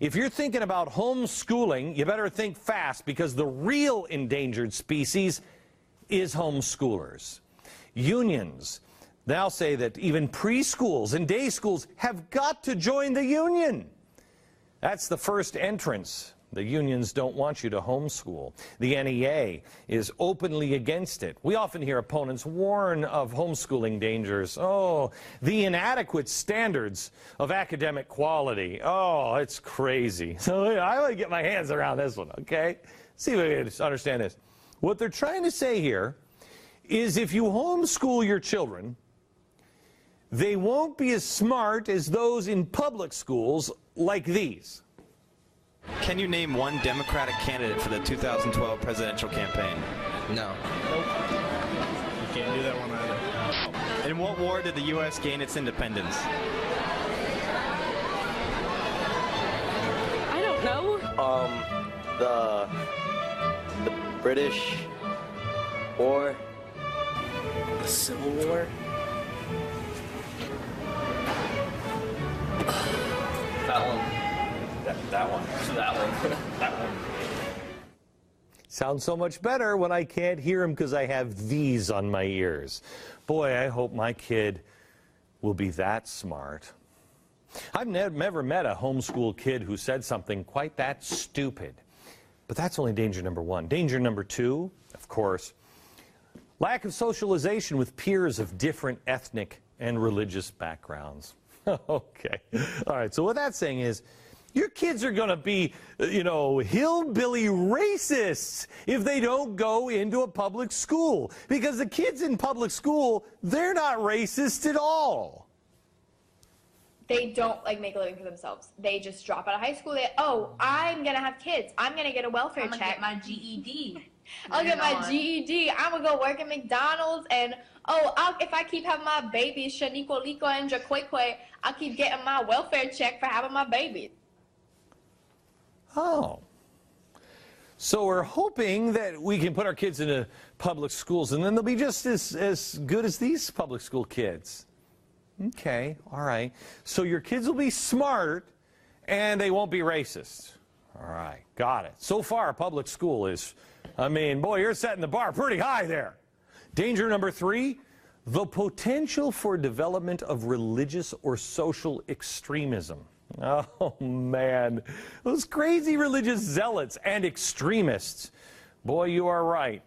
if you're thinking about homeschooling, you better think fast, because the real endangered species is homeschoolers. Unions now say that even preschools and day schools have got to join the union. That's the first entrance. The unions don't want you to homeschool. The NEA is openly against it. We often hear opponents warn of homeschooling dangers. Oh, the inadequate standards of academic quality. Oh, it's crazy. So I want to get my hands around this one, okay? See if we can understand this. What they're trying to say here is if you homeschool your children, they won't be as smart as those in public schools like these. Can you name one Democratic candidate for the 2012 presidential campaign? No. Nope. You can't do that one either. In what war did the U.S. gain its independence? I don't know. The British War. The Civil War? That one. That one. That one. Sounds so much better when I can't hear him because I have these on my ears. Boy, I hope my kid will be that smart. I've never met a homeschool kid who said something quite that stupid. But that's only danger number one. Danger number two, of course, lack of socialization with peers of different ethnic and religious backgrounds. Okay. All right, so what that's saying is, your kids are going to be, hillbilly racists if they don't go into a public school. Because the kids in public school, they're not racist at all. They don't make a living for themselves. They just drop out of high school. I'm going to have kids. I'm going to get a welfare check. I'm going to get my GED. I'll get my GED. I'm going to go work at McDonald's. And, if I keep having my babies, Shaniqua, Liko, and Jaqueque, I'll keep getting my welfare check for having my babies. Oh. So we're hoping that we can put our kids into public schools and then they'll be just as good as these public school kids. Okay, all right. So your kids will be smart and they won't be racist. All right, got it. So far, public school is, boy, you're setting the bar pretty high there. Danger number three, the potential for development of religious or social extremism. Oh, man, those crazy religious zealots and extremists. Boy, you are right.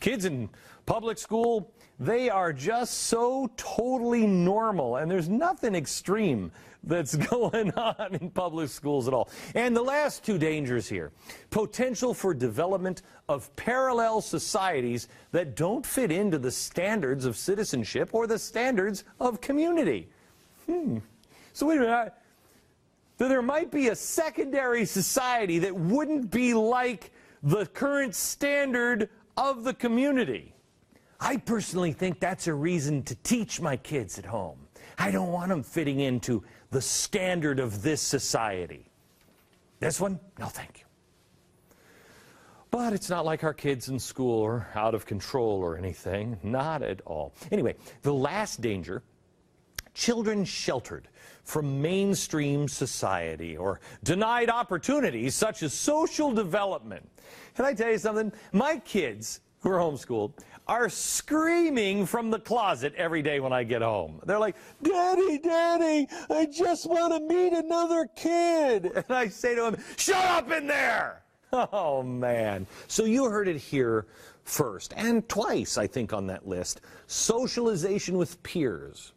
Kids in public school, they are just so totally normal, and there's nothing extreme that's going on in public schools at all. And the last two dangers here, potential for development of parallel societies that don't fit into the standards of citizenship or the standards of community. So wait a minute. There might be a secondary society that wouldn't be like the current standard of the community. I personally think that's a reason to teach my kids at home. I don't want them fitting into the standard of this society. This one? No, thank you. But it's not like our kids in school are out of control or anything. Not at all. Anyway, the last danger, children sheltered from mainstream society or denied opportunities such as social development. Can I tell you something? My kids, who are homeschooled, are screaming from the closet every day when I get home. They're like, Daddy, Daddy, I just want to meet another kid. And I say to them, shut up in there. Oh, man. So you heard it here first, and twice, I think, on that list. Socialization with peers.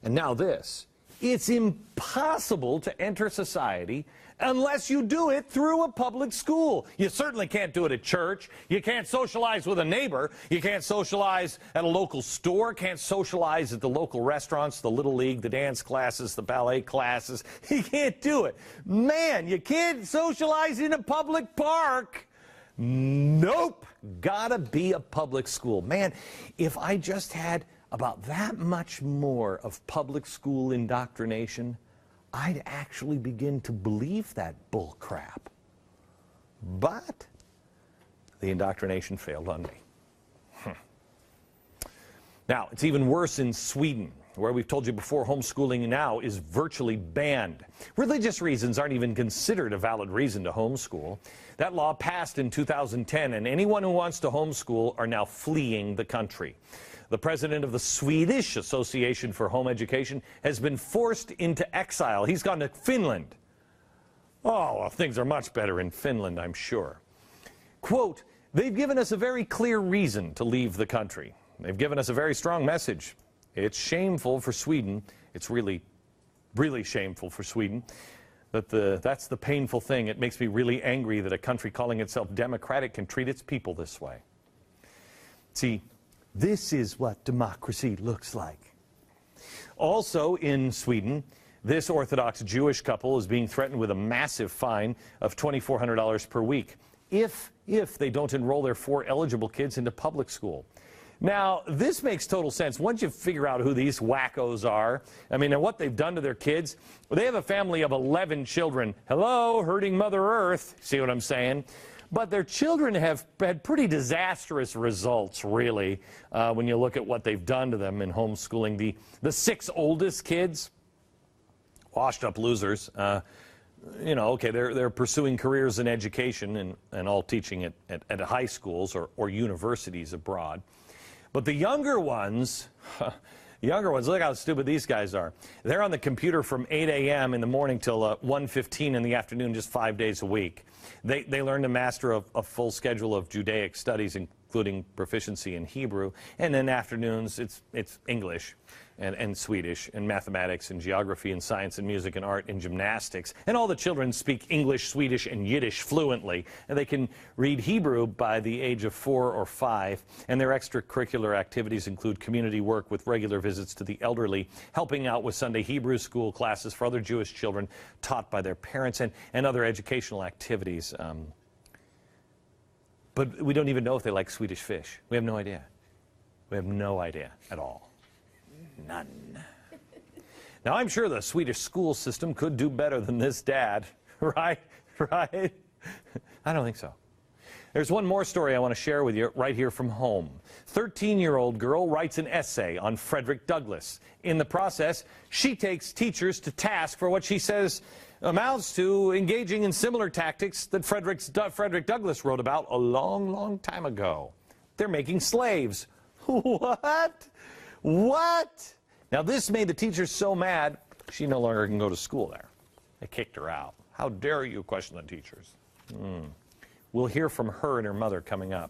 And now this. It's impossible to enter society unless you do it through a public school. You certainly can't do it at church. You can't socialize with a neighbor. You can't socialize at a local store. Can't socialize at the local restaurants, the Little League, the dance classes, the ballet classes. You can't do it. Man, you can't socialize in a public park. Nope. Gotta be a public school. Man, if I just had about that much more of public school indoctrination, I'd actually begin to believe that bull crap. But the indoctrination failed on me. Now, it's even worse in Sweden. where we've told you before, homeschooling now is virtually banned. Religious reasons aren't even considered a valid reason to homeschool. That law passed in 2010, and anyone who wants to homeschool are now fleeing the country. The president of the Swedish Association for Home Education has been forced into exile. He's gone to Finland. Oh, well, things are much better in Finland, I'm sure. Quote, "They've given us a very clear reason to leave the country. They've given us a very strong message. It's shameful for Sweden. It's really, really shameful for Sweden. That's the painful thing. It makes me really angry that a country calling itself democratic can treat its people this way." See, this is what democracy looks like. Also in Sweden, this Orthodox Jewish couple is being threatened with a massive fine of $2,400 per week if they don't enroll their 4 eligible kids into public school. Now, this makes total sense. Once you figure out who these wackos are, I mean, and what they've done to their kids, well, they have a family of 11 children. Hello, hurting Mother Earth. See what I'm saying? But their children have had pretty disastrous results, really, when you look at what they've done to them in homeschooling. The 6 oldest kids, washed up losers. You know, okay, they're pursuing careers in education and all teaching at high schools or universities abroad. But the younger ones, look how stupid these guys are. They're on the computer from 8 a.m. in the morning till 1:15 in the afternoon, just 5 days a week. They learn to master a full schedule of Judaic studies, including proficiency in Hebrew, and then afternoons it's English and Swedish and mathematics and geography and science and music and art and gymnastics. And all the children speak English, Swedish, and Yiddish fluently. And they can read Hebrew by the age of 4 or 5. And their extracurricular activities include community work with regular visits to the elderly, helping out with Sunday Hebrew school classes for other Jewish children taught by their parents, and other educational activities. But we don't even know if they like Swedish fish. We have no idea. We have no idea at all. None. Now, I'm sure the Swedish school system could do better than this dad, right? Right? I don't think so. There's one more story I want to share with you right here from home. 13-year-old girl writes an essay on Frederick Douglass. In the process, she takes teachers to task for what she says amounts to engaging in similar tactics that Frederick Douglass wrote about a long, long time ago. They're making slaves. What? What? Now, this made the teacher so mad, she no longer can go to school there. They kicked her out. How dare you question the teachers? We'll hear from her and her mother coming up.